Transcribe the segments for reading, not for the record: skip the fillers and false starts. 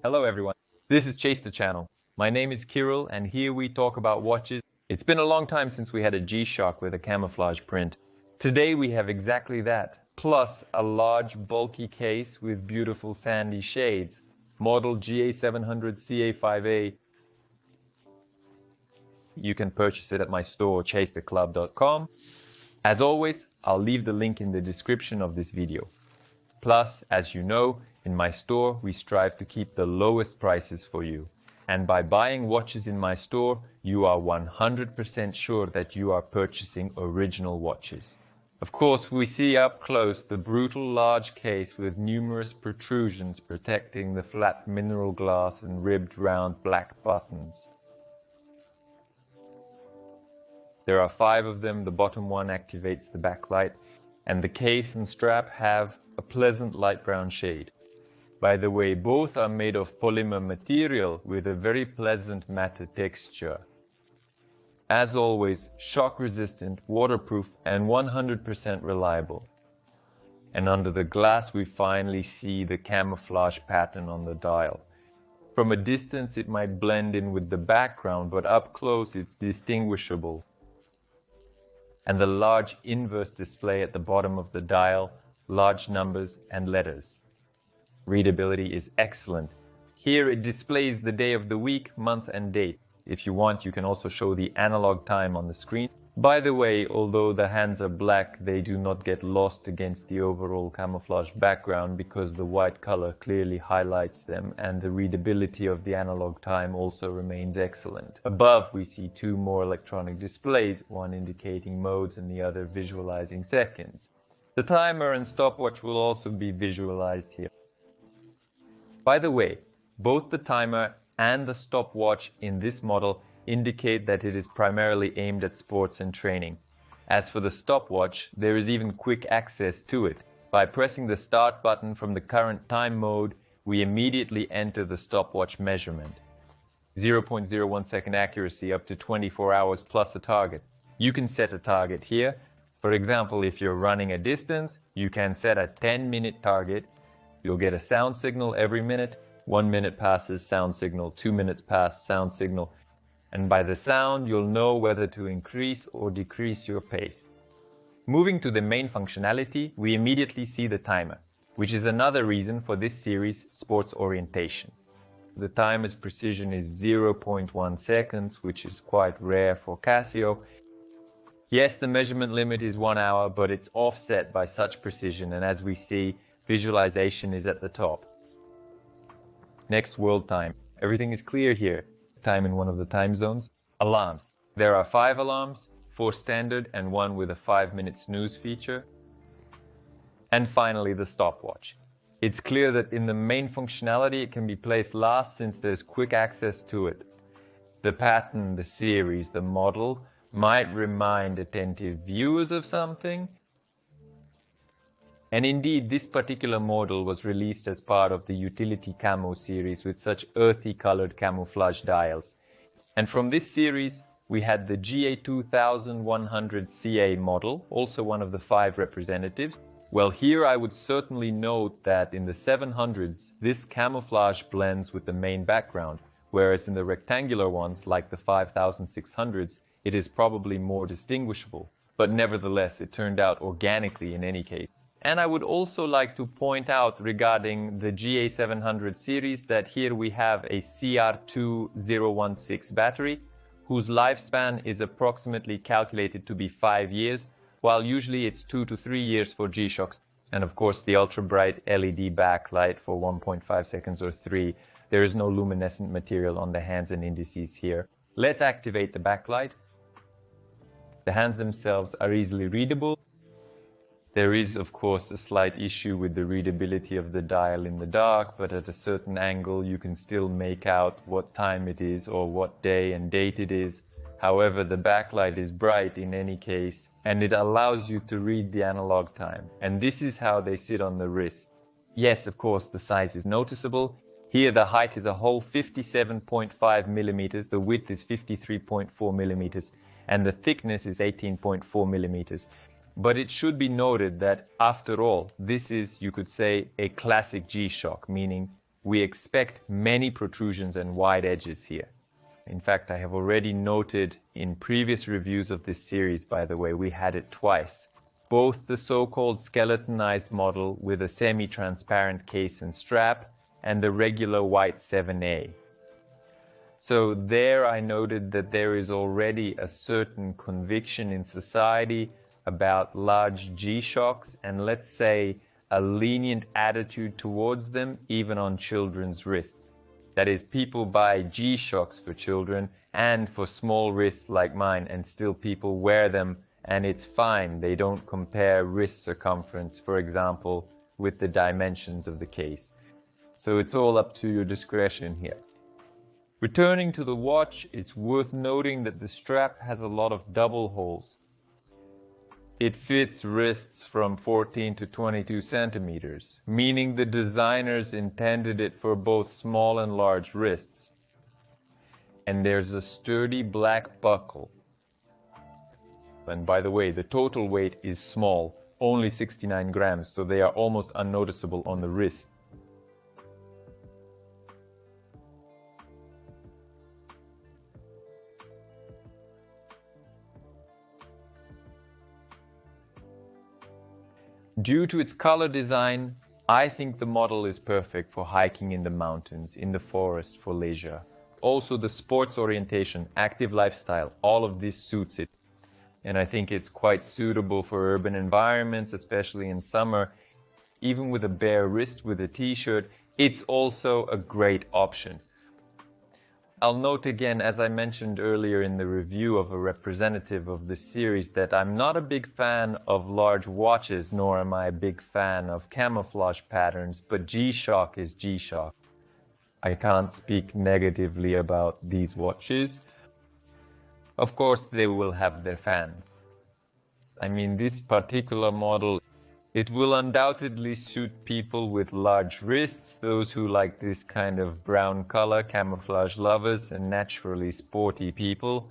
Hello everyone, this is Chase the Channel. My name is Kirill and here we talk about watches. It's been a long time since we had a G-SHOCK with a camouflage print. Today we have exactly that, plus a large bulky case with beautiful sandy shades. Model GA-700CA-5A. You can purchase it at my store chasetheclub.com. As always, I'll leave the link in the description of this video. Plus, as you know, in my store, we strive to keep the lowest prices for you. And by buying watches in my store, you are 100% sure that you are purchasing original watches. Of course, we see up close the brutal large case with numerous protrusions protecting the flat mineral glass and ribbed round black buttons. There are 5 of them, the bottom one activates the backlight, and the case and strap have a pleasant light brown shade. By the way, both are made of polymer material with a very pleasant matte texture. As always, shock resistant, waterproof and 100% reliable. And under the glass we finally see the camouflage pattern on the dial. From a distance it might blend in with the background, but up close it's distinguishable. And the large inverse display at the bottom of the dial, large numbers and letters. Readability is excellent. Here it displays the day of the week, month and date. If you want, you can also show the analog time on the screen. By the way, although the hands are black, they do not get lost against the overall camouflage background because the white color clearly highlights them and the readability of the analog time also remains excellent. Above we see 2 more electronic displays, one indicating modes and the other visualizing seconds. The timer and stopwatch will also be visualized here. By the way, both the timer and the stopwatch in this model indicate that it is primarily aimed at sports and training. As for the stopwatch, there is even quick access to it. By pressing the start button from the current time mode, we immediately enter the stopwatch measurement. 0.01 second accuracy up to 24 hours plus a target. You can set a target here. For example, if you're running a distance, you can set a 10-minute target. You'll get a sound signal every minute. 1 minute passes, sound signal. 2 minutes pass, sound signal. And by the sound, you'll know whether to increase or decrease your pace. Moving to the main functionality, we immediately see the timer, which is another reason for this series' sports orientation. The timer's precision is 0.1 seconds, which is quite rare for Casio. Yes, the measurement limit is 1 hour, but it's offset by such precision, and as we see, visualization is at the top. Next, world time. Everything is clear here. Time in one of the time zones. Alarms. There are 5 alarms, 4 standard and 1 with a 5-minute snooze feature. And finally, the stopwatch. It's clear that in the main functionality it can be placed last since there's quick access to it. The pattern, the series, the model might remind attentive viewers of something. And indeed, this particular model was released as part of the Utility CAMO series with such earthy colored camouflage dials. And from this series, we had the GA-700CA model, also one of the 5 representatives. Well, here I would certainly note that in the 700s, this camouflage blends with the main background, whereas in the rectangular ones, like the 5600s, it is probably more distinguishable. But nevertheless, it turned out organically in any case. And I would also like to point out regarding the GA-700 series that here we have a CR2016 battery, whose lifespan is approximately calculated to be 5 years, while usually it's 2 to 3 years for G-SHOCKs. And of course the ultra bright LED backlight for 1.5 seconds or 3. There is no luminescent material on the hands and indices here. Let's activate the backlight. The hands themselves are easily readable. There is, of course, a slight issue with the readability of the dial in the dark, but at a certain angle you can still make out what time it is or what day and date it is. However, the backlight is bright in any case, and it allows you to read the analog time. And this is how they sit on the wrist. Yes, of course, the size is noticeable. Here the height is a whole 57.5 millimeters, the width is 53.4 millimeters, and the thickness is 18.4 millimeters. But it should be noted that, after all, this is, you could say, a classic G-SHOCK, meaning we expect many protrusions and wide edges here. In fact, I have already noted in previous reviews of this series, by the way, we had it twice. Both the so-called skeletonized model with a semi-transparent case and strap and the regular white 7A. So there I noted that there is already a certain conviction in society about large G-Shocks and, let's say, a lenient attitude towards them even on children's wrists. That is, people buy G-Shocks for children and for small wrists like mine, and still people wear them and it's fine. They don't compare wrist circumference, for example, with the dimensions of the case. So it's all up to your discretion here. Returning to the watch, it's worth noting that the strap has a lot of double holes. It fits wrists from 14 to 22 centimeters, meaning the designers intended it for both small and large wrists. And there's a sturdy black buckle. And by the way, the total weight is small, only 69 grams, so they are almost unnoticeable on the wrist. Due to its color design, I think the model is perfect for hiking in the mountains, in the forest, for leisure. Also the sports orientation, active lifestyle, all of this suits it. And I think it's quite suitable for urban environments, especially in summer. Even with a bare wrist with a t-shirt, it's also a great option. I'll note again, as I mentioned earlier in the review of a representative of this series, that I'm not a big fan of large watches, nor am I a big fan of camouflage patterns, but G-SHOCK is G-SHOCK. I can't speak negatively about these watches. Of course, they will have their fans. I mean, this particular model, it will undoubtedly suit people with large wrists, those who like this kind of brown color, camouflage lovers, and naturally sporty people.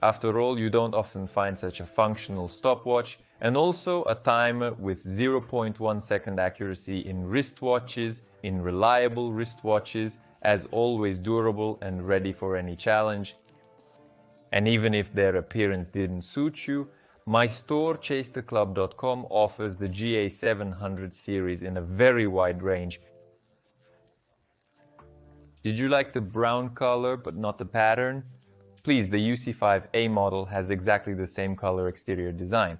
After all, you don't often find such a functional stopwatch, and also a timer with 0.1 second accuracy in wristwatches, in reliable wristwatches, as always durable and ready for any challenge. And even if their appearance didn't suit you, my store ChaseTheClub.com offers the GA-700 series in a very wide range. Did you like the brown color but not the pattern? Please, the UC5A model has exactly the same color exterior design.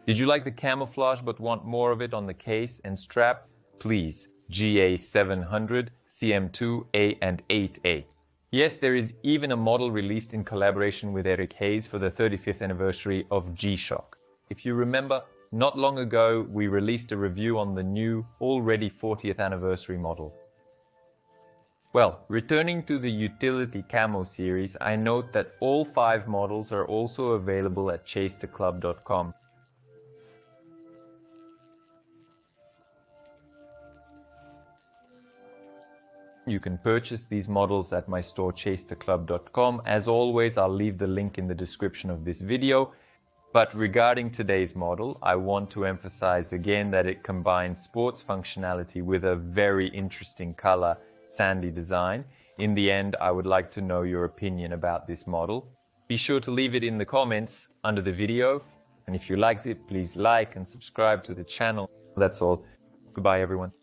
Did you like the camouflage but want more of it on the case and strap? Please, GA-700CA-5A and 8A. Yes, there is even a model released in collaboration with Eric Hayes for the 35th anniversary of G-SHOCK. If you remember, not long ago we released a review on the new, already 40th anniversary model. Well, returning to the Utility CAMO series, I note that all 5 models are also available at ChaseTheClub.com. You can purchase these models at my store ChaseTheClub.com. As always, I'll leave the link in the description of this video. But regarding today's model, I want to emphasize again that it combines sports functionality with a very interesting color, sandy design. In the end, I would like to know your opinion about this model. Be sure to leave it in the comments under the video. And if you liked it, please like and subscribe to the channel. That's all. Goodbye, everyone.